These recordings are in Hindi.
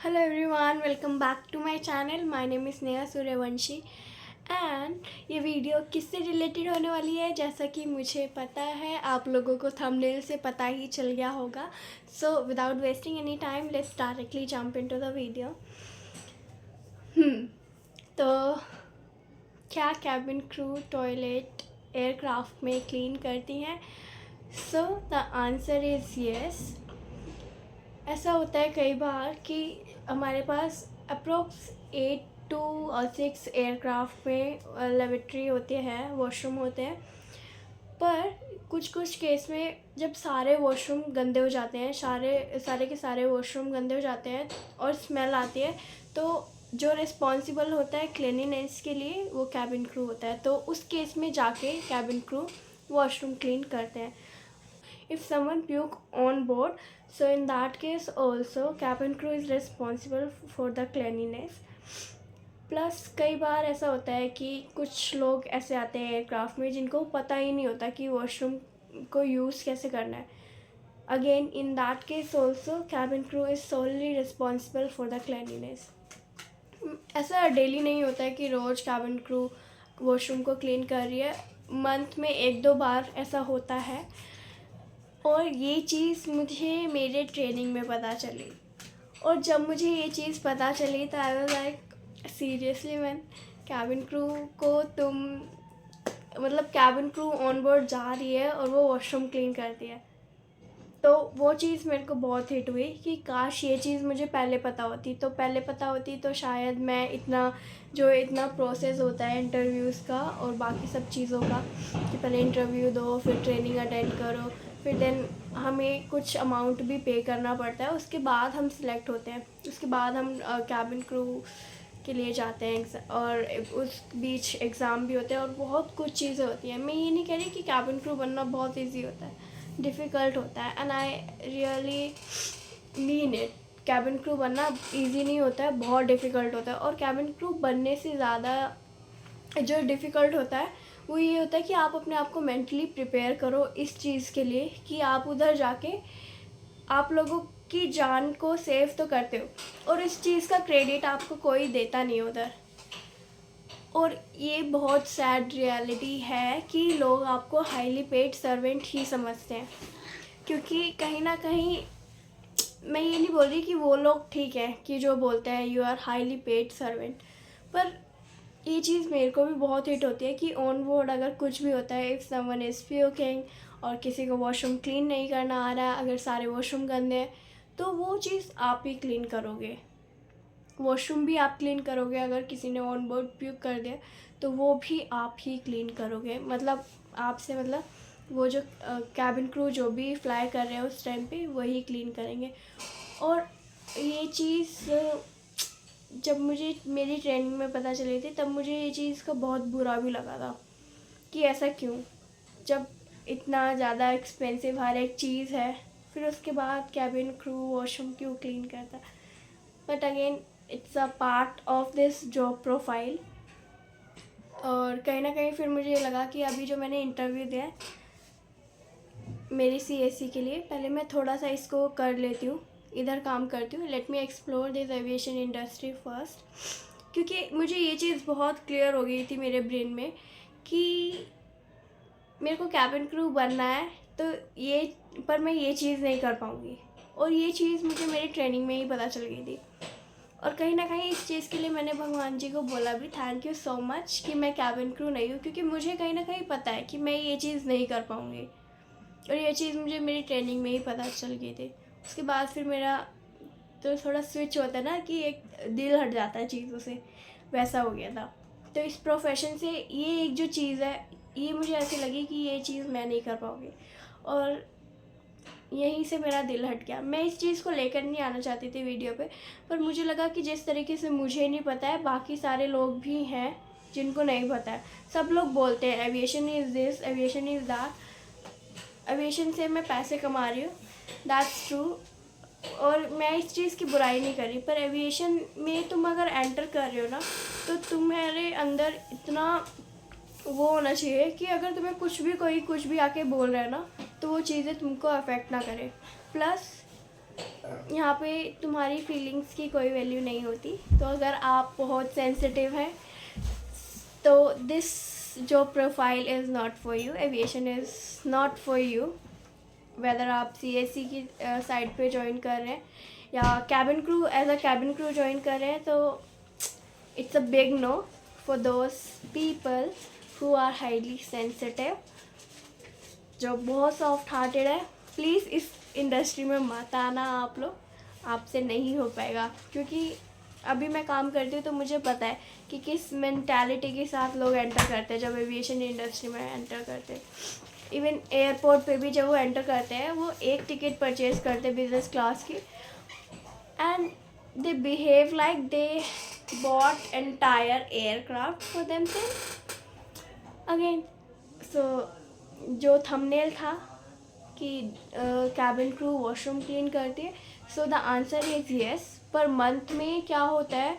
Hello everyone, welcome back to my channel. My name is Neha Suryavanshi and ये वीडियो किससे रिलेटेड होने वाली है जैसा कि मुझे पता है आप लोगों को थंबनेल से पता ही चल गया होगा. So without wasting any time let's directly jump into the video. तो क्या कैबिन क्रू टॉयलेट एयरक्राफ्ट में क्लीन करती हैं? So the answer is yes. ऐसा होता है कई बार कि हमारे पास अप्रोक्स 8 to 6 एयरक्राफ्ट में लेबोरेटरी होते हैं, वॉशरूम होते हैं. पर कुछ कुछ केस में जब सारे वॉशरूम गंदे हो जाते हैं, सारे के सारे वॉशरूम गंदे हो जाते हैं और स्मेल आती है, तो जो रिस्पॉन्सिबल होता है क्लीनिनेस के लिए वो कैबिन क्रू होता है. तो उस केस में जाके कैबिन क्रू वॉशरूम क्लीन करते हैं. If someone puke on board, so in that case also cabin crew is responsible for the cleanliness. Plus कई बार ऐसा होता है कि कुछ लोग ऐसे आते हैं एयरक्राफ्ट में जिनको पता ही नहीं होता कि वॉशरूम को यूज़ कैसे करना है. Again in that case also cabin crew is solely responsible for the cleanliness. ऐसा डेली नहीं होता है कि रोज़ कैबिन क्रू वॉशरूम को क्लीन कर रही है. मंथ में 1-2 बार ऐसा होता है. और ये चीज़ मुझे मेरे ट्रेनिंग में पता चली. और जब मुझे ये चीज़ पता चली तो I was like seriously man, cabin crew को तुम मतलब कैबिन क्रू ऑन बोर्ड जा रही है और वो वॉशरूम क्लीन करती है. तो वो चीज़ मेरे को बहुत हिट हुई कि काश ये चीज़ मुझे पहले पता होती तो शायद मैं इतना प्रोसेस होता है इंटरव्यूज़ का और बाकी सब चीज़ों का कि पहले इंटरव्यू दो, फिर ट्रेनिंग अटेंड करो, फिर देन हमें कुछ अमाउंट भी पे करना पड़ता है, उसके बाद हम सिलेक्ट होते हैं, उसके बाद हम कैबिन क्रू के लिए जाते हैं और उस बीच एग्ज़ाम भी होते हैं और बहुत कुछ चीज़ें होती हैं. मैं ये नहीं कह रही कि कैबिन क्रू बनना बहुत ईजी होता है, डिफ़िकल्ट होता है and I really mean it. Cabin crew बनना इजी नहीं होता है, बहुत डिफ़िकल्ट होता है. और कैबिन क्रू बनने से ज़्यादा जो डिफ़िकल्ट होता है वो ये होता है कि आप अपने आप को मेंटली प्रिपेयर करो इस चीज़ के लिए कि आप उधर जाके आप लोगों की जान को सेव तो करते हो और इस चीज़ का क्रेडिट आपको कोई देता नहीं उधर. और ये बहुत सैड रियलिटी है कि लोग आपको हाईली पेड सर्वेंट ही समझते हैं, क्योंकि कहीं ना कहीं मैं ये नहीं बोल रही कि वो लोग ठीक है कि जो बोलते हैं you are highly paid servant, पर ये चीज़ मेरे को भी बहुत हिट होती है कि ऑन बोर्ड अगर कुछ भी होता है, इफ़ समवन इज़ प्यूकिंग और किसी को वॉशरूम क्लीन नहीं करना आ रहा है, अगर सारे वॉशरूम गंदे हैं तो वो चीज़ आप ही क्लीन करोगे. वॉशरूम भी आप क्लीन करोगे. अगर किसी ने ऑन बोर्ड प्यूक कर दिया तो वो भी आप ही क्लीन करोगे. मतलब आपसे मतलब वो जो कैबिन क्रू जो भी फ्लाई कर रहे हैं उस टाइम पे वही क्लीन करेंगे. और ये चीज़ जब मुझे मेरी ट्रेनिंग में पता चली थी तब मुझे ये चीज़ का बहुत बुरा भी लगा था कि ऐसा क्यों, जब इतना ज़्यादा एक्सपेंसिव हर एक चीज़ है फिर उसके बाद कैबिन क्रू वॉशरूम क्यों क्लीन करता. But again it's a part of this job profile. और कहीं ना कहीं फिर मुझे लगा कि अभी जो मैंने इंटरव्यू दिया है मेरी CSC के लिए, पहले मैं थोड़ा सा इसको कर लेती हूँ, इधर काम करती हूँ. Let me explore this aviation industry first, क्योंकि मुझे ये चीज़ बहुत क्लियर हो गई थी मेरे ब्रेन में कि मेरे को कैबिन क्रू बनना है तो पर मैं ये चीज़ नहीं कर पाऊँगी. और ये चीज़ मुझे मेरी ट्रेनिंग में ही पता चल गई थी. और कहीं ना कहीं इस चीज़ के लिए मैंने भगवान जी को बोला भी थैंक यू सो मच कि मैं कैबिन क्रू नहीं हूँ, क्योंकि मुझे कहीं ना कहीं पता है कि मैं ये चीज़ नहीं कर पाऊँगी. और ये चीज़ मुझे मेरी ट्रेनिंग में ही पता चल गई थी. उसके बाद फिर मेरा तो थोड़ा स्विच होता है ना कि एक दिल हट जाता है चीज़ों से, वैसा हो गया था. तो इस प्रोफेशन से ये एक जो चीज़ है ये मुझे ऐसी लगी कि ये चीज़ मैं नहीं कर पाऊँगी और यहीं से मेरा दिल हट गया. मैं इस चीज़ को लेकर नहीं आना चाहती थी वीडियो पे, पर मुझे लगा कि जिस तरीके से मुझे नहीं पता है बाकी सारे लोग भी हैं जिनको नहीं पता है. सब लोग बोलते हैं aviation is this, aviation is that, aviation से मैं पैसे कमा रही हूँ, दैट्स ट्रू. और मैं इस चीज़ की बुराई नहीं कर रही, पर एविएशन में तुम अगर एंटर कर रहे हो ना तो तुम्हारे अंदर इतना वो होना चाहिए कि अगर तुम्हें कोई कुछ भी आके बोल रहा है ना तो वो चीज़ें तुमको अफेक्ट ना करे. प्लस यहाँ पे तुम्हारी फीलिंग्स की कोई वैल्यू नहीं होती। तो अगर आप बहुत सेंसिटिव हैं तो दिस जो profile is not for you, aviation is not for you. Whether आप CSC की साइड पे ज्वाइन कर रहे हैं या cabin crew as a cabin crew join कर रहे हैं, तो it's a big no for those people who are highly sensitive, जो बहुत सॉफ्ट हार्टेड है। प्लीज़ इस इंडस्ट्री में मत आना आप लोग, आपसे नहीं हो पाएगा। क्योंकि अभी मैं काम करती हूँ तो मुझे पता है कि किस मेंटालिटी के साथ लोग एंटर करते हैं जब एविएशन इंडस्ट्री में एंटर करते हैं। इवन एयरपोर्ट पे भी जब वो एंटर करते हैं, वो एक टिकट परचेज करते हैं बिजनेस क्लास की, and they behave like they bought entire aircraft for themself again. So जो थंबनेल था कि कैबिन क्रू वॉशरूम क्लीन करती है, so the answer is yes. Per month में क्या होता है,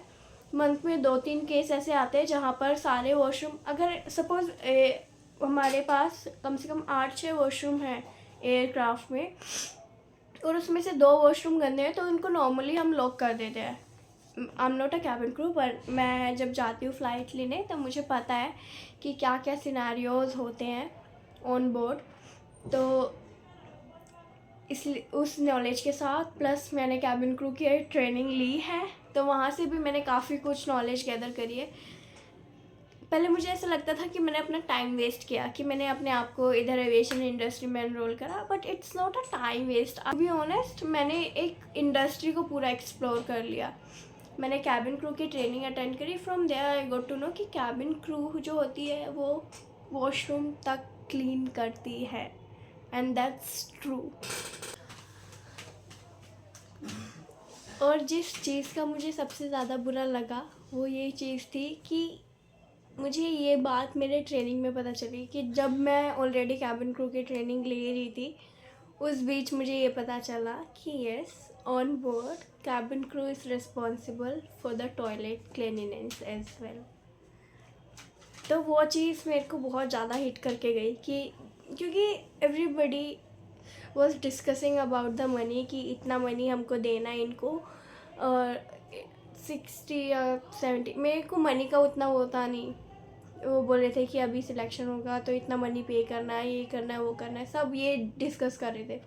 मंथ में 2-3 केस ऐसे आते हैं जहाँ पर सारे वॉशरूम, अगर सपोज़ हमारे पास कम से कम 8-6 वॉशरूम हैं एयरक्राफ्ट में, और उसमें से 2 वॉशरूम गंदे हैं, तो उनको नॉर्मली हम लॉक कर देते हैं। I am not a cabin crew, पर मैं जब जाती हूँ फ़्लाइट लेने तब मुझे पता है कि क्या क्या सिनेरियोज़ होते हैं ऑन बोर्ड। तो इसलिए उस नॉलेज के साथ प्लस मैंने कैबिन क्रू की ट्रेनिंग ली है, तो वहाँ से भी मैंने काफ़ी कुछ नॉलेज गैदर करी है। पहले मुझे ऐसा लगता था कि मैंने अपना टाइम वेस्ट किया, कि मैंने अपने आप को इधर एविएशन इंडस्ट्री में एनरोल करा, but it's not a time waste. To be honest, मैंने एक इंडस्ट्री को पूरा एक्सप्लोर कर लिया। मैंने कैबिन क्रू की ट्रेनिंग अटेंड करी। From there I got to know कि कैबिन क्रू जो होती है वो वॉशरूम तक क्लीन करती है, एंड दैट्स ट्रू। और जिस चीज़ का मुझे सबसे ज़्यादा बुरा लगा वो ये चीज़ थी कि मुझे ये बात मेरे ट्रेनिंग में पता चली कि जब मैं ऑलरेडी कैबिन क्रू की ट्रेनिंग ले रही थी, उस बीच मुझे ये पता चला कि yes, on board cabin crew is responsible for the toilet cleanliness as well. तो वो चीज़ मेरे को बहुत ज़्यादा हिट करके गई कि क्योंकि everybody was discussing about the money, कि इतना मनी हमको देना है इनको, और 60 या 70, मेरे को मनी का उतना होता नहीं। वो बोल रहे थे कि अभी सिलेक्शन होगा तो इतना मनी पे करना है, ये करना है, वो करना है, सब ये डिस्कस कर रहे थे,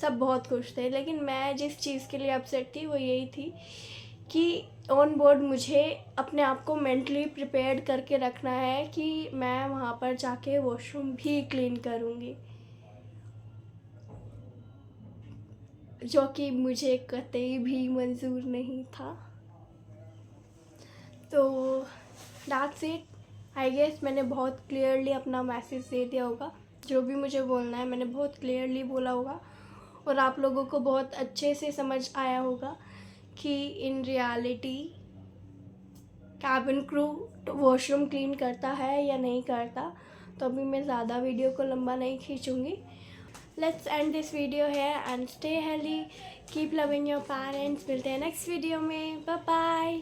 सब बहुत खुश थे। लेकिन मैं जिस चीज़ के लिए अपसेट थी वो यही थी कि ऑन बोर्ड मुझे अपने आप को मेंटली प्रिपेयर्ड करके रखना है कि मैं वहाँ पर जाके वॉशरूम भी क्लीन करूँगी, जो कि मुझे कतई भी मंजूर नहीं था। तो दैट्स इट। आई गेस मैंने बहुत क्लियरली अपना मैसेज दे दिया होगा, जो भी मुझे बोलना है मैंने बहुत क्लियरली बोला होगा, और आप लोगों को बहुत अच्छे से समझ आया होगा कि in reality cabin crew washroom clean करता है या नहीं करता। तो अभी मैं ज़्यादा वीडियो को लंबा नहीं खींचूँगी। लेट्स एंड दिस वीडियो है and stay healthy, keep loving your parents. मिलते हैं नेक्स्ट वीडियो में, बाय बाय।